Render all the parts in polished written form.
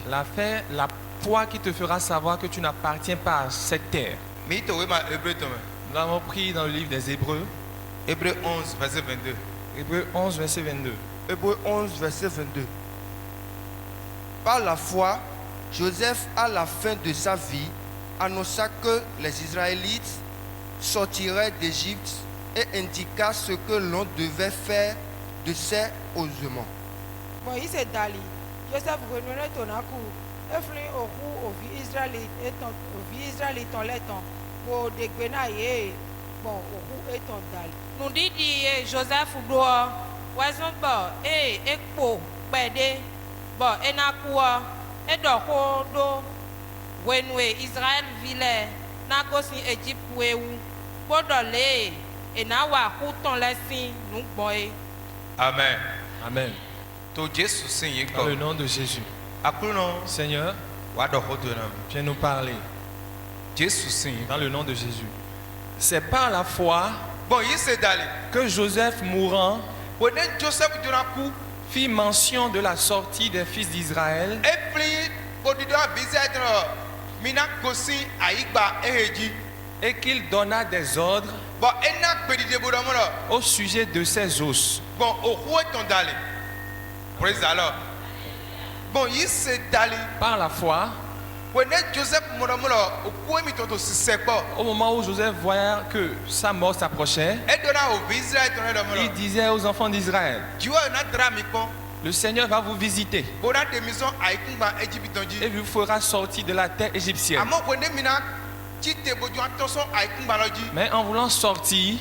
La foi qui te fera savoir que tu n'appartiens pas à cette terre. Nous avons pris dans le livre des Hébreux. Hébreux 11, verset 22. Hébreux 11, verset 22. Hébreux 11, verset 22. Par la foi, Joseph, à la fin de sa vie, annonça que les Israélites sortiraient d'Égypte et indiqua ce que l'on devait faire de ces osements. Bon, il s'est dali. Joseph renouait ton acou. Eflin au cou au vie Israélite en l'étant. Pour des gbenaïe. Bon, au cou et ton dali. Nous dit Joseph doit. Oison bon, ekpo, bede. Bon, enakoua. Et donc, Israël ville, n'a gosi Égypte ou Bodolé, et n'a wa couton laissin, nous boy. Amen. Amen. To Jésus Seigneur. Dans le nom de Jésus. Seigneur, viens nous parler. Jésus Seigneur. Dans le nom de Jésus. C'est par la foi Bon, il s'est allé. que Joseph mourant Joseph Dunaku. fit mention de la sortie des fils d'Israël et qu'il donna des ordres au sujet de ses os. Bon, praise the Lord. Bon, il s'est allé. Par la foi, au moment où Joseph voyait que sa mort s'approchait, il disait aux enfants d'Israël, le Seigneur va vous visiter et vous fera sortir de la terre égyptienne. Mais en voulant sortir,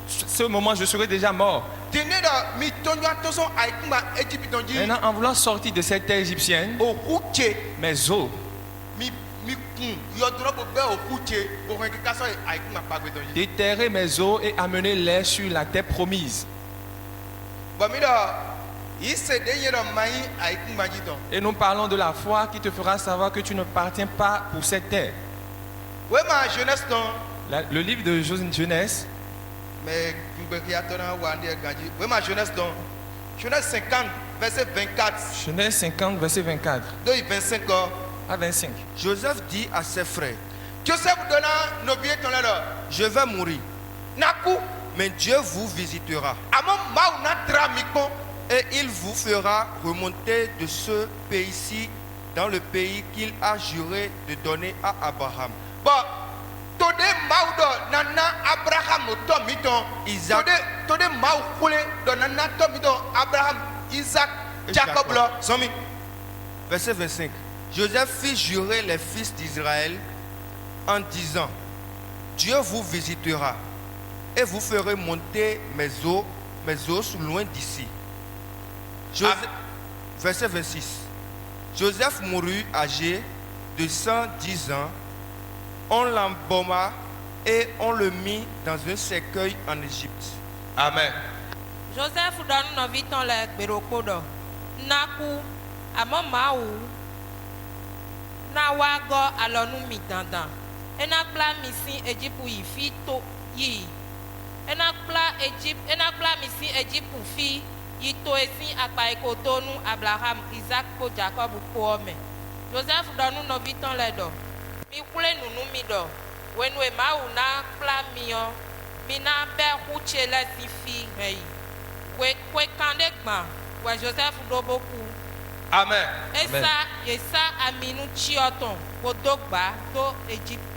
ce moment je serai déjà mort. Maintenant, en voulant sortir de cette terre égyptienne, mes os déterrer mes os et amener-les sur la terre promise. Et nous parlons de la foi qui te fera savoir que tu ne partiens pas pour cette terre. Le livre de Genèse. Genèse 50, verset 24. Genèse 50, verset 24. À 25. Joseph dit à ses frères, Joseph donna je vais mourir, mais Dieu vous visitera et il vous fera remonter de ce pays-ci dans le pays qu'il a juré de donner à Abraham, Isaac, Isaac, Jacob. Verset 25. Joseph fit jurer les fils d'Israël en disant, Dieu vous visitera et vous ferez monter mes os loin d'ici. Verset 26. Joseph mourut âgé de 110 ans. On l'embauma et on le mit dans un cercueil en Égypte. Amen. Joseph donne nos vitons les berokodo. Naku, amamaou. Nawago alonu mitanda. Enakla misi Égypte yi fito yi. Enakla misi Égypte fi yi to esi akpa ekotonu Abraham, Isaac ko Jacob ko ome. Joseph donne nos vitons les do. Mi kule nunu mi do. Wenwe mau na kla mion. Mina be huche la si fi hei. We kande gba. We Joseph do beaucoup. Amen. Esa aminu chioton. Kodogba to Egypte.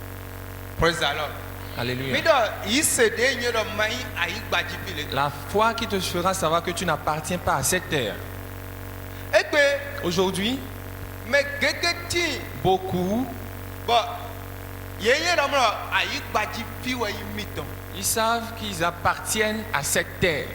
Praise the Lord. Alléluia. La foi qui te fera savoir que tu n'appartiens pas à cette terre. Aujourd'hui, beaucoup ils savent qu'ils appartiennent à cette terre.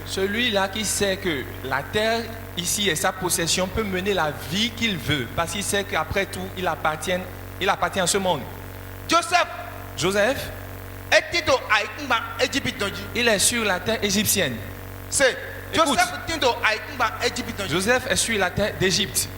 Celui-là qui sait que la terre ici est sa possession peut mener la vie qu'il veut parce qu'il sait qu'après tout il appartient à ce monde. Joseph, il est sur la terre égyptienne. Écoute, Joseph est sur la terre d'Égypte.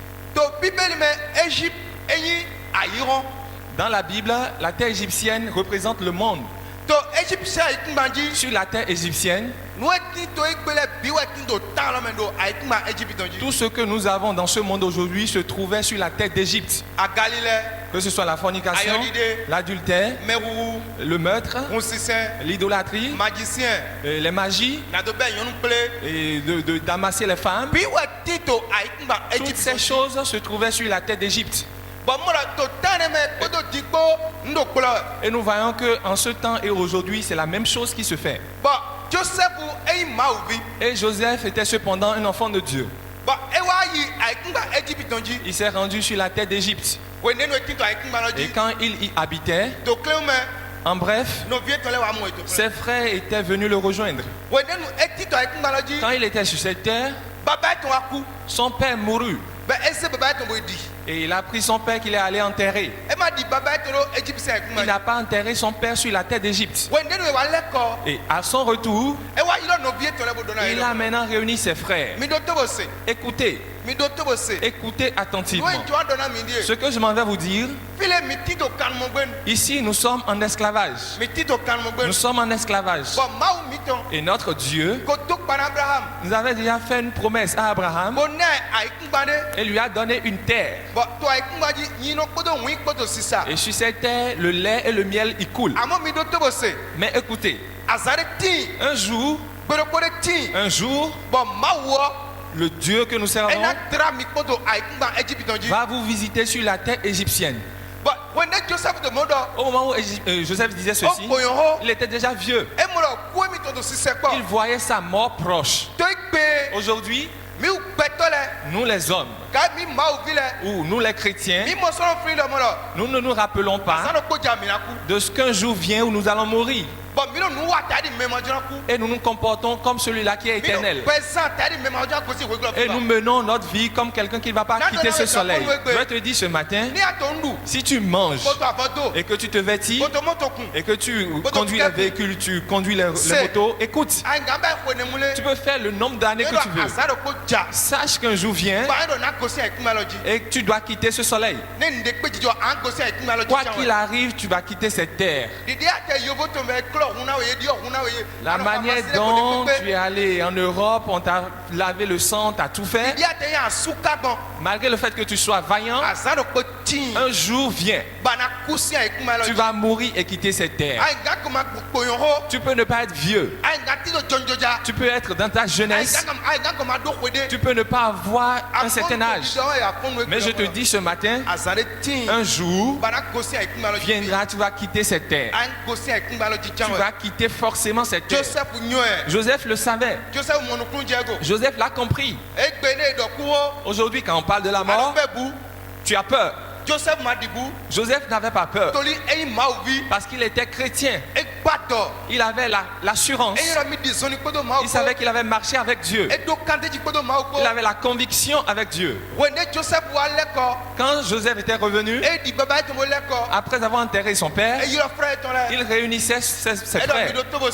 Dans la Bible, la terre égyptienne représente le monde. to égyptien ikunbanji Sur la terre égyptienne, no eti to igbele bi wa eti to tan lo me do aikunba Égypte onji tout ce que nous avons dans ce monde aujourd'hui se trouvait sur la terre d'Égypte. a Galilée Que ce soit la fornication, Ayodide, l'adultère, mewu le meurtre, consistant l'idolâtrie, magicien les magies, na do be yonu ple et d'amasser les femmes. bi wa eti to aikunba Toutes Égypte ces choses se trouvaient sur la terre d'Égypte. bon mo la to tan me kodo dikpo ndo kpolo Et nous voyons qu'en ce temps et aujourd'hui, c'est la même chose qui se fait. bon Joseph ei mauvi Et Joseph était cependant un enfant de Dieu. bon e wa yi aikunba Égypte onji Il s'est rendu sur la terre d'Égypte. we ne no eti to aikunba lo Et ji quand il y habitait, to kleume en bref, no vie to le wa mo eto ses frères étaient venus le rejoindre. we ne no eti to aikunba lo ji Quand il était sur cette terre, baba to aku son père mourut. be ese baba to bo di Et il a pris son père qu'il est allé enterrer. e ma di baba to lo Égyptien aikunba Il n'a pas enterré son père sur la terre d'Égypte. we ne no wa le ko Et à son retour, e wa yilo no vie to le bo do na il a maintenant réuni ses frères. mi do to bo se Écoutez, mi do to bo se écoutez attentivement. we to do na mi die Ce que je m'en vais vous dire, file mi ti to kan mo gben ici nous sommes en esclavage. mi ti to kan mo gben Nous sommes en esclavage. bon mawu mi ton Et notre Dieu ko to pan Abraham nous avait déjà fait une promesse à Abraham bo ne aikunba de et lui a donné une terre. bon to aikunba ji yino kodo wi kodo sisa Et sur cette terre, le lait et le miel y coulent. amo mi do to bo se Mais écoutez, azare ti un jour, gbero ti bon mawu le Dieu que nous servons ena tra mi kodo aikunba Égypte onji va vous visiter sur la terre égyptienne. bon we ne Joseph de modo Au moment où Joseph disait o ceci, koyon ho il était déjà vieux. e mo lo ko mi to do sise ko Il voyait sa mort proche. to igbe Aujourd'hui, mi u peto le nous les hommes, ka mi mawu vi le ou nous les chrétiens, mi mo so fri le mo lo nous ne nous rappelons pas sa no ko jamina ku de ce qu'un jour vient où nous allons mourir. bon mi no nu wa ta di memo jona ku Et nous nous comportons comme celui-là qui est mi no éternel. présent ta di memo jona ko si we glo Et nous menons notre vie comme quelqu'un qui ne va pas quitter ce soleil. Je vais te dire ce matin, ni ato ndu si tu manges ko to avoto et que tu te vêtis ko to moto kun et que tu conduis les véhicules, tu conduis les motos, écoute, ai nga ba ko ne mule tu peux faire le nombre d'années que tu veux. asaro ko ja Sache qu'un jour vient ba ndo na ko si aikunmaloji et que tu dois quitter ce soleil. ne nde pe jijo an ko si aikunmaloji Quoi qu'il arrive, tu vas quitter cette terre. didi ate yobo to me klo huna we dio huna we La manière dont tu es allé en Europe, on t'a lavé le sang, t'as tout fait. didi ate ya suka bon Malgré le fait que tu sois vaillant, asaro ko tin un jour vient. ba na ko si aikunmaloji Tu vas mourir et quitter cette terre. ai nga ko ma ko yon ho Tu peux ne pas être vieux. ai nga ti do jonjoja Tu peux être dans ta jeunesse. ai nga ko ma do kwede Tu peux ne pas avoir un certain âge. Mais je te dis ce matin, azare tin un jour ba na ko si aikunmaloji viendra, tu vas quitter cette terre. an ko si aikunmaloji Tu vas quitter forcément cette terre. Joseph nyoe Joseph le savait. Joseph monukun jego Joseph l'a compris. egbe ne do ku ho Aujourd'hui, quand on parle de la alo mort, pe bu tu as peur. Joseph madibu Joseph n'avait pas peur toli ei mauvi parce qu'il était chrétien. egbato Il avait l'assurance. eyira mi di zoni kodo mau Il savait qu'il avait marché avec Dieu. edo kante ji kodo mau ko Il avait la conviction avec Dieu. wende Joseph wa leko Quand Joseph était revenu, e di baba to mo leko après avoir enterré son père, eyira frère ton la il réunissait ses frères.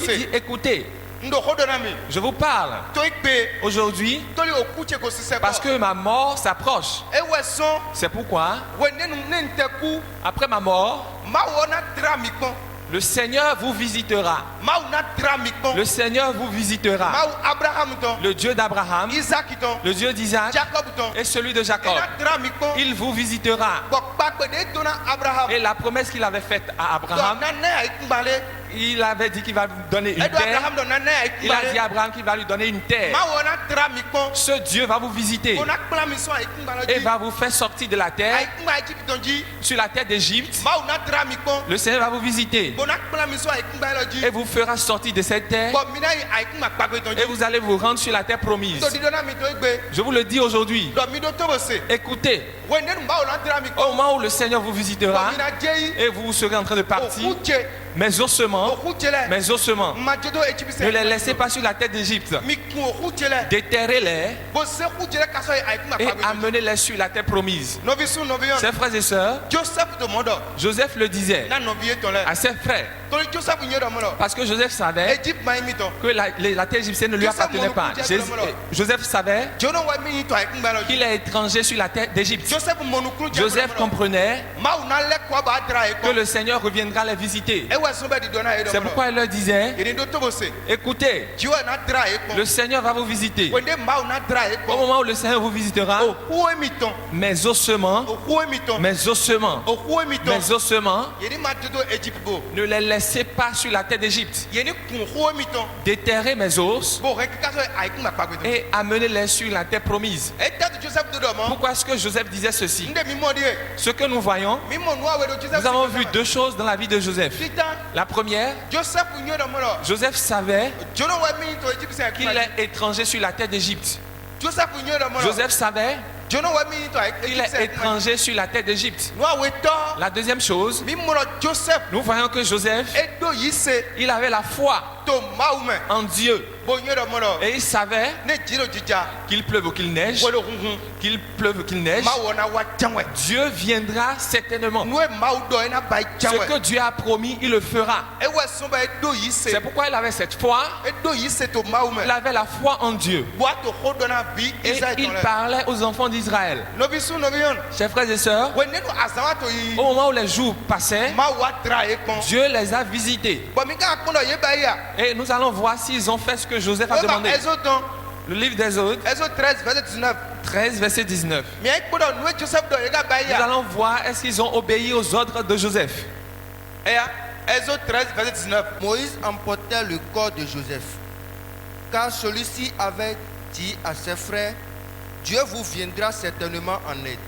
Il dit, écoutez, ndo hodo na mi je vous parle to igbe aujourd'hui toli okuche ko sise parce ko que ma mort s'approche. e weson C'est pourquoi, wende nu ne nteku après ma mort, mawo na tra mi kon le Seigneur vous visitera. mawo na tra mi kon Le Seigneur vous visitera. mawo Abraham ton Le Dieu d'Abraham, Isaac ton le Dieu d'Isaac Jacob ton et celui de Jacob. na tra mi kon Il vous visitera. bo pakpe de dona Abraham Et la promesse qu'il avait faite à Abraham, na ne aikunbale il avait dit qu'il va lui donner une edo terre. Abraham do na ne Il a dit aikunbale à Abraham qu'il va lui donner une terre. mawo na tra mi kon Ce Dieu va vous visiter ona kpla mi so aikunbale et ji va vous faire sortir de la terre, aikunba Egypt ton ji sur la terre d'Égypte. mawo na tra mi kon Le Seigneur va vous visiter bona kpla mi so aikunbale ji et vous fera sortir de cette terre bo mina yi aikunba kpagbe ton ji et vous allez vous rendre sur la terre promise. to di do na mi to igbe Je vous le dis aujourd'hui. do mi do to bo se Écoutez, wende nu mawo na tra mi au kon moment où le Seigneur vous bo visitera mina jeyi et vous serez en train de partir, okuche mes ossements, okuche le mes ossements, ma jodo Egypt ne les laissez pas sur la terre d'Égypte. mi kun okuche le Déterrez-les bo se okuche le kaso aikunba et kpagbe ton ji amenez-les sur la terre promise. novi su novi yon Ses frères et sœurs, Joseph to modo Joseph le disait na novi ton le à ses frères, torí Joseph yẹn dọ̀ mọ́ lọ. Parce que Joseph savait Egypt máa ń mi tán. que la terre égyptienne ne lui Joseph appartenait pas. mọ̀nùkú jẹ́ dọ́mọ́ lọ. Joseph savait Jọ́nà wa mi yìí tọ́ àìkú gbà lọ. qu'il est étranger sur la terre d'Égypte. Joseph mọ̀nùkú jẹ́ Joseph dọ́mọ́ lọ. comprenait Máa wù ná lẹ́kọ̀ọ́ bá dra ẹ̀ que kọ́. le Seigneur reviendra les visiter. Ẹ wá sún bẹ́ẹ̀ di dọ́nà ẹ̀ C'est dọ́mọ́ lọ. pourquoi il leur disait, Ìrìn tó tóbò sè. écoutez, Jíwọ́ ná dra ẹ̀ le kọ́. Seigneur va vous visiter. Wèndé máa wù ná dra ẹ̀ Au kọ́. moment où le Seigneur vous visitera, Òkú èmi tán. mes ossements, Òkú èmi tán. mes ossements, Òkú èmi tán. mes ossements, Yéni máa dodo Egypt bò. ne les laissez pas sur la terre d'Égypte. Yéni kun òkú èmi tán. Déterrez mes os Bò rẹ̀ kíkà sọ àìkú mà pàgbé tó. et amenez-les sur la terre promise. Ẹ tẹ́tù Joseph dodo mọ́. Pourquoi est-ce que Joseph disait ceci? Ndé mi mọ̀ díẹ̀. Ce que nous voyons, Mi mọ̀ nù àwẹ̀ do Joseph. nous avons vu deux choses dans la vie de Joseph. Titan. La première, Joseph yẹn dọ̀ mọ́ lọ. Joseph savait Jọ́nà wa mi yìí tọ́ Egypt sẹ́ qu'il est étranger sur la terre d'Égypte. Joseph yẹn dọ̀ mọ́ lọ. Joseph savait Jọ́nà wa mi yìí tọ́ qu'il Egypt est sẹ́ étranger sur la terre d'Égypte. nù àwẹ̀ tọ́. La deuxième chose, Mi mọ̀ lọ Joseph. nous voyons que Joseph, Edo yìí ṣe il avait la foi tó máa mẹ́. en Dieu Bò yẹn dọ̀ mọ́ lọ. et il savait Ne jìrò jíjà. qu'il pleuve ou qu'il neige, Wọ́lọ̀ hunhun. qu'il pleuve ou qu'il neige, Máa wọ̀ na wa jáwẹ̀. Dieu viendra certainement. Nù ẹ̀ máa dọ̀ ẹ̀ na ba Ce jáwẹ̀. que Dieu a promis, il le fera. Ẹ wẹ̀ sún bá Edo yìí C'est ṣe. pourquoi il avait cette foi, Edo yìí ṣe tó máa il mẹ́. avait la foi en Dieu. Bọ́ àtò kó dọ́nà bí Et Israël il tán lẹ̀. parlait aux enfants d'Israël. Nobi sún nobi yọ̀n. Chers frères et sœurs, Wẹ̀ nínú àsáwátò yìí. au moment où les jours passaient, Máa wà dra ẹ̀ pọ̀n. Dieu les a visités. Bọ̀ mi ká kúndọ̀ yé báyìí à. Et nous allons voir s'ils ont fait ce que Joseph a Wọ́n bá demandé. Exode tán. Le livre d'Exode, Exode 13 verset 19. 13, verset 19. Mi ẹ̀ kúndọ̀ nù ẹ̀ Joseph dọ̀ yé ká báyìí Nous à. allons voir est-ce qu'ils ont obéi aux ordres de Joseph. Ẹ yà Exode 13 verset 19. Moïse emportait le corps de Joseph, car celui-ci avait dit à ses frères, Dieu vous viendra certainement en aide.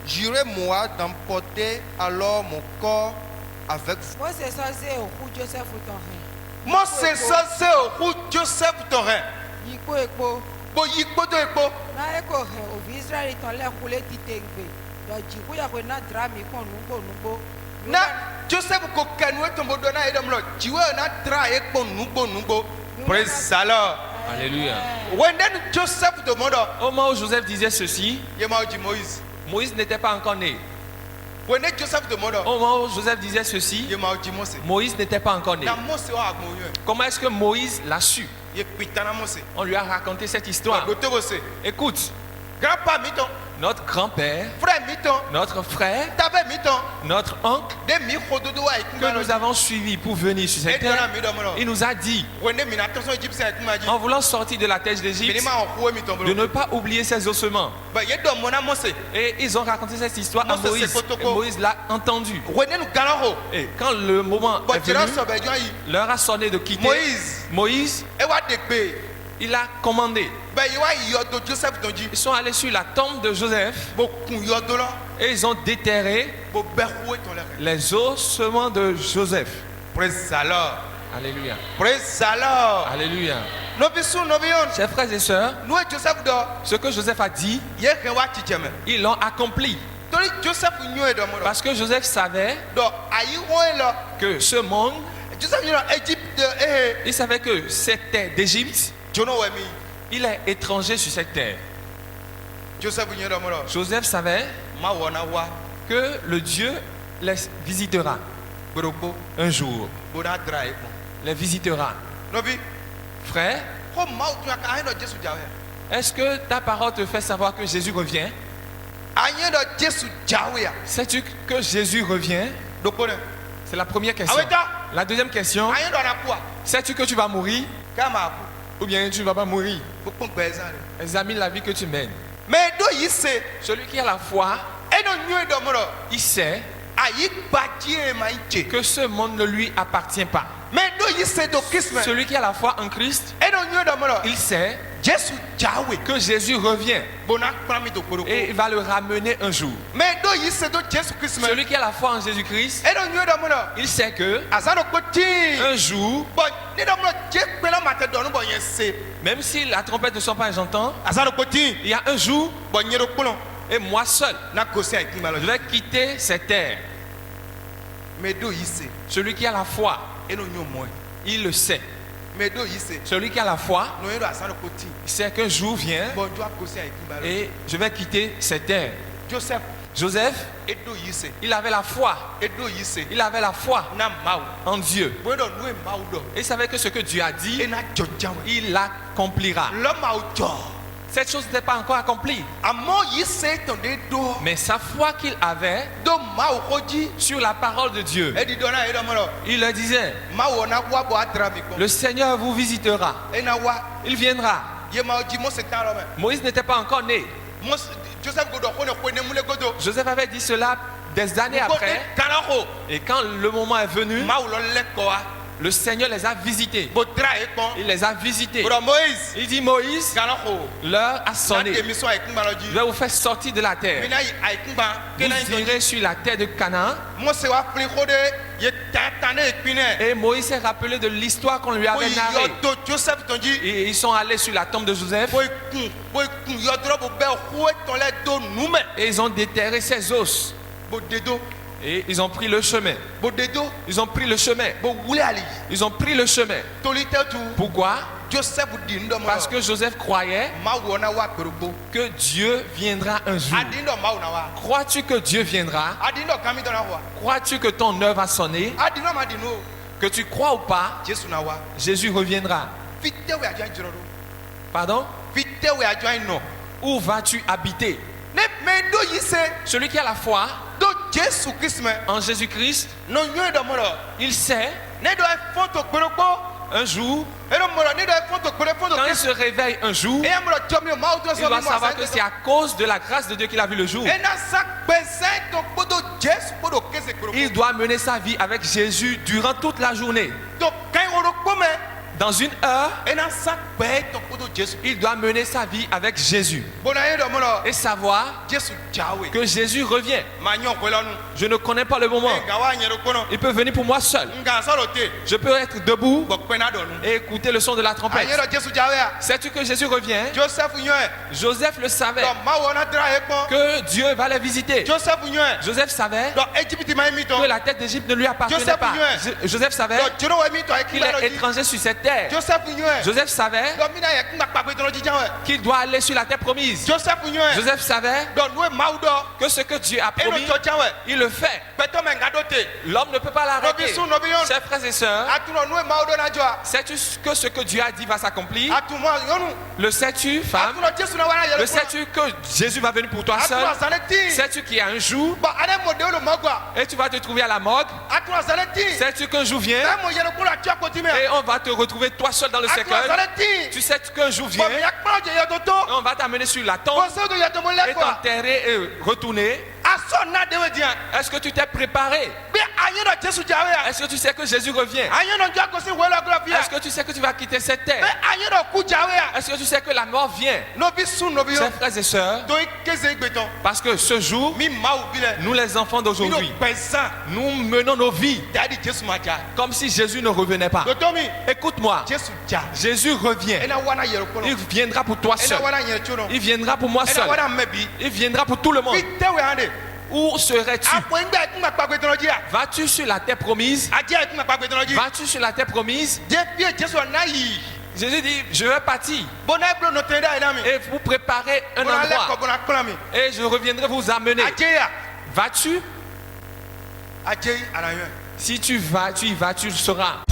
Jurez-moi d'emporter alors mon corps avec vous. Mose sọ sí òkú Joseph tán hìn. Mọ́sẹ̀ sọ́sẹ̀ òkú Joseph tọ̀ rẹ̀. Yípo epo. Bó yí kpótó epo. Náà kò hìn òbí Israẹli tán lẹ́kulé títẹ̀ gbè. Dọ̀jì kúyàkó náà dra mi kàn nùgbò. Na Joseph kò kẹnu ètò ìbòdò náà yé dọ̀ mọ́ lọ. Jìwé náà tra ekpo nùgbò. Praise the Lord. Alléluia. Wẹ́ndẹ́nu Joseph tó mọ́ dọ̀. Au moment où Joseph disait ceci, Yé máa jí Moïse. Moïse n'était pas encore né. Wẹ́ndẹ́ Joseph tó mọ́ dọ̀. Au moment où Joseph disait ceci, Yé máa jí Mose. Moïse n'était pas encore né. Na Mose wà àgbọ̀n oyún ẹ̀. Comment est-ce que Moïse l'a su? Yé pìtàn na Mose. On lui a raconté cette histoire. Gbogbo tó bó se. Écoute, Grandpa mi tán. notre grand-père, Frère mi tán. notre frère, Tabẹ́ mi tán. notre oncle, Dé mi xododo wa ìkúngbà que nous avons suivi pour venir sur cette Ẹ dọ́nà terre, mi dọ̀ mọ́ lọ. il nous a dit, Wẹ́ndẹ́ mi na tọ́sán Egypte ìkúngbà jí. en voulant sortir de la terre Mi d'Égypte, ni máa ọ̀kú mi tán de bolo. ne pas oublier ses ossements. Bẹ̀ yé dọ̀ mọ́ na Mose. Et ils ont raconté cette histoire à Mose, c'est Moïse. Kotoko. Et Moïse l'a entendu. Wẹ́ndẹ́ nu ganan ho. Et quand le moment Bọ̀ est jìrọ̀ venu, sọ̀bẹ̀ jọ́ yìí. l'heure a sonné de quitter. Moïse. Moïse, Ẹ wá dé gbé. il a commandé. Bẹ̀ yìí wá yọ̀dọ̀ Joseph tán jí. Ils sont allés sur la tombe de Joseph Bó kun yọ̀dọ̀ lọ. et ils ont déterré Bó bẹ́ kúwé tán lẹ́rẹ̀. les ossements de Joseph. Praise the Lord. Alléluia. Praise the Lord. Alléluia. Nobi sún nobi yọ̀n. Chers frères et sœurs, Nu ẹ̀ Joseph dọ̀. ce que Joseph a dit, Yé kẹ́ wá ti jẹ̀mẹ̀. ils l'ont accompli. Torí Joseph yún ẹ̀ dọ̀ mọ́ lọ. Parce que Joseph savait Dọ̀ àyí wọ́n ẹ̀ lọ. que ce monde, Joseph yún lọ Egypte ehe. il savait que cette terre d'Égypte, Jona wẹ̀ mi. il est étranger sur cette terre. Joseph yún dọ̀ mọ́ lọ. Joseph savait Má wọ̀ na wá. que le Dieu les visitera Gbòdògbò. un jour. Bó na dra ẹ̀ pọ̀n. Les visitera. Nobi. Frère, Kó máa tún aka ayé dọ̀ Jésù jáwé. est-ce que ta parole te fait savoir que Jésus revient? Ayé dọ̀ Jésù jáwé à. Sais-tu que Jésus revient? Dòkó nẹ. C'est la première question. Aweta. La deuxième question, Ayé dọ̀ na kú à. sais-tu que tu vas mourir Ká máa kú. ou bien tu ne vas pas mourir? Bó pọ́n gbẹ̀ ẹ̀sán rẹ̀. Examine la vie que tu mènes. Mẹ dó yìí ṣe. Celui qui a la foi, Ẹ dọ̀ yún ẹ̀ dọ̀ mọ́ lọ. il sait Àyí gbàjí ẹ̀ máa ń jẹ. que ce monde ne lui appartient pas. Mẹ dó yìí ṣe dọ̀ Christmas. Celui qui a la foi en Christ, Ẹ dọ̀ yún ẹ̀ dọ̀ mọ́ lọ. il sait Jésù jáwé. que Jésus revient Bó na kpọ́n mi tó gbòdògbò. et il va le ramener un jour. Mẹ dó yìí ṣe dọ̀ Jésù Christmas. Celui qui a la foi en Jésus-Christ, Ẹ dọ̀ yún ẹ̀ dọ̀ mọ́ lọ. il sait que Àzánò kò tí. un jour, Bọ̀ ní dọ̀ mọ́ lọ jẹ́ pẹ́lẹ́ màtẹ́ dọ̀nù bọ̀ yẹn ṣe. même si la trompette ne sonne pas et j'entends, Àzánò kò tí. il y a un jour, Bọ̀ nyẹ́ ló kpọ́n. et moi seul, Na kò sí àìkú ma lọ. je vais quitter cette terre. Mẹ dó yìí ṣe. Celui qui a la foi, Ẹ dọ̀ yún mọ́ ẹ̀. il le sait. Mẹ dó yìí ṣe. Celui qui a la foi, Nù yẹn dọ̀ àzánò kò tí. il sait qu'un jour vient Bọ̀ jọ́ kò sí àìkú ma lọ. et je vais quitter cette terre. Joseph. Joseph, edo yise il avait la foi. edo yise Il avait la foi na mawu en Dieu. bodo nu mawu do Et il savait que ce que Dieu a dit, ena jɔjãwe il l'accomplira. le mawu jɔ Cette chose n'était pas encore accomplie. amewo yise tɔn de do Mais sa foi qu'il avait do mawu ko dzi sur la parole de Dieu, edi dɔ na ye dɔ mɔ il leur disait, mawu na wa bɔ adra mi kɔ le Seigneur vous visitera. ena wa Il viendra. ye mawu dzi mose tan lɔ mɛ Moïse n'était pas encore né. mose joseph godo ko ne ko ne mule godo Joseph avait dit cela des années ko après. ne kana ko Et quand le moment est venu, mawu lɔ lɛ kɔ wa le Seigneur les a visités. bo dra ye kpɔn Il les a visités. bodo moise Il dit, Moïse, kana ko l'heure a na sonné. demi sɔn a ye kunba lɔ Je dzi vais vous faire sortir de la terre. mina yi a ye kunba kena yi Vous tɔn irez sur la terre de Canaan. mose wa fili ko de ye tan ne ye kpinɛ Et Moïse s'est rappelé de l'histoire qu'on lui ko avait yi narrée. yɔ do joseph tɔn dzi Et ils sont allés sur la tombe de Joseph boy kun yɔ dɔrɔn bo bɛ hoe tɔn lɛ do nume et ils ont déterré ses os. bo dedo Et ils ont pris le chemin. bo dedo Ils ont pris le chemin. bo wuli ali Ils ont pris le chemin. toli tɛ tu Pourquoi? joseph di ndɔ Parce mɔ que Joseph croyait mawu na wa gbɛrɛgbo que Dieu viendra un jour. adi ndɔ mawu na wa Crois-tu que Dieu viendra? adi ndɔ kami dɔ na wa Crois-tu que ton œuvre a sonné? adi ndɔ ma di no Que tu crois ou pas, jesu na wa Jésus reviendra. fitewo adzɔ anyi dzɔrɔ do Pardon? fitewo adzɔ anyi nɔ Où vas-tu habiter? ne mɛ do yi se Celui qui a la foi do jesu kristu mɛ en Jésus-Christ, nɔ nyɔe dɔ mɔ lɔ il sait ne dɔ fɔn to gbɛrɛgbo un jour, eɖɔ mɔ lɔ ne dɔ fɔn to gbɛrɛ fɔn to quand il kristu se réveille un jour, eya mɔ lɔ jɔ mi o mawu dɔ il sɔ doit mi mɔ savoir que c'est à cause de la grâce de Dieu qu'il a vu le jour. ena sa gbɛsɛn to kpodo jesu kpodo kese gbɛrɛgbo Il doit mener sa vie avec Jésus durant toute la journée. to kan woro kpɔ mɛ. Dans une heure, ena sa gbɛɛ tɔ kpodo jesu. il doit mener sa vie avec Jésus bona ye dɔ mɔ lɔ et savoir jesu jawe. que Jésus revient. ma nyɔ koe la nu. Je ne connais pas le moment. nga wa nyɛ ɖo kpɔnɔ. Il peut venir pour moi seul. nga sɔrɔ te. Je peux être debout gbɔ kpɛna dɔ nu. et écouter le son de la a trompette. nyɛ dɔ jesu jawe ya. Sais-tu que Jésus revient? joseph nyɔɛ. Joseph le savait dɔ mawu na dra ye kpɔn. que Dieu va les visiter. joseph nyɔɛ. Joseph savait dɔ egypte ma ye mi que tɔ. la tête d'Égypte ne lui appartenait Joseph pas. Nuet. Joseph savait dɔ joro wa mi tɔ ye qu'il kila est dɔ dzi. étranger sur cette terre. joseph nyɔɛ. Joseph savait dɔ mina yɛ kuma kpakpe dɔrɔn dzi janwɛ. qu'il doit aller sur la terre promise. joseph nyɔɛ. Joseph savait dɔ nu ye mawu dɔ. que ce que Dieu a eno promis, tɔ janwɛ. il le fait. pɛtɔ mɛ nga do te. L'homme ne peut pas l'arrêter. Nobi su, nobi yon. Chers frères et sœurs, atunɔ nu ye mawu dɔ na jɔ a. sais-tu que ce que Dieu a dit va s'accomplir? atumɔ yɔnu. Le sais-tu, femme? atunɔ jesu na wa na Le yɛlɛ kura. sais-tu que Jésus va venir pour toi seul? atunɔ zane ti. Sais-tu qu'il y a un jour bɔn ale mɔ de lo mɔ gba. et tu vas te trouver à la morgue? atunɔ zane ti. Sais-tu qu'un jour vient ɛ mɔ yɛlɛ kura tia koti mɛ. et on va te retrouver toi seul dans le atunɔ cercueil? zane ti. Tu sais qu'un jour vient bɔn mi ya kpɔn jɛ yɛ et toto. on va t'amener sur la tombe bɔn sew do yɛ tomo lɛ et kɔ. t'enterrer et retourner. asɔ na de we diyan. Est-ce que tu t'es préparé? bi a yɛ dɔ jesu jawe ya. Est-ce que tu sais que Jésus revient? a yɛ dɔ jɔ gosi wɛlɛ kura fi ya. Est-ce que tu sais que tu vas quitter cette bi terre? a yɛ dɔ ku jawe ya. Est-ce que tu sais que la mort vient? nobi sun nobi Chers yɔ. frères et sœurs, do keze gbetɔn. parce que ce jour, mi maaw bi lɛ. nous les enfants mi n'o d'aujourd'hui, gbɛnsan. nous menons nos vies dadi jesu ma ja. comme si Jésus ne revenait pas. doto mi. Écoute-moi, jesu ja. Jésus revient. ena wana yɛrɛ Il kɔnɔ. viendra pour toi seul. ena wana yɛrɛ tso nɔ. Il viendra pour moi ena seul. wana mɛ bi. Il viendra pour tout le monde. bi tɛ we yan de. Où serais-tu? a ko n gbɛ kuma kpakpe dɔrɔn ji ya. Vas-tu sur la terre promise? a jɛ kuma kpakpe dɔrɔn ji. Vas-tu sur la terre promise? depuis jesu n'a yi. Jésus dit, je vais partir bona ebolo no tɛn da yɛlɛ mi. et vous préparer un bona lɛ kɔ endroit bona kplɔ mi. et je reviendrai vous amener. a jɛ ya. Vas-tu? a jɛ yi ara yɛ. Si tu vas, tu y vas, tu le seras.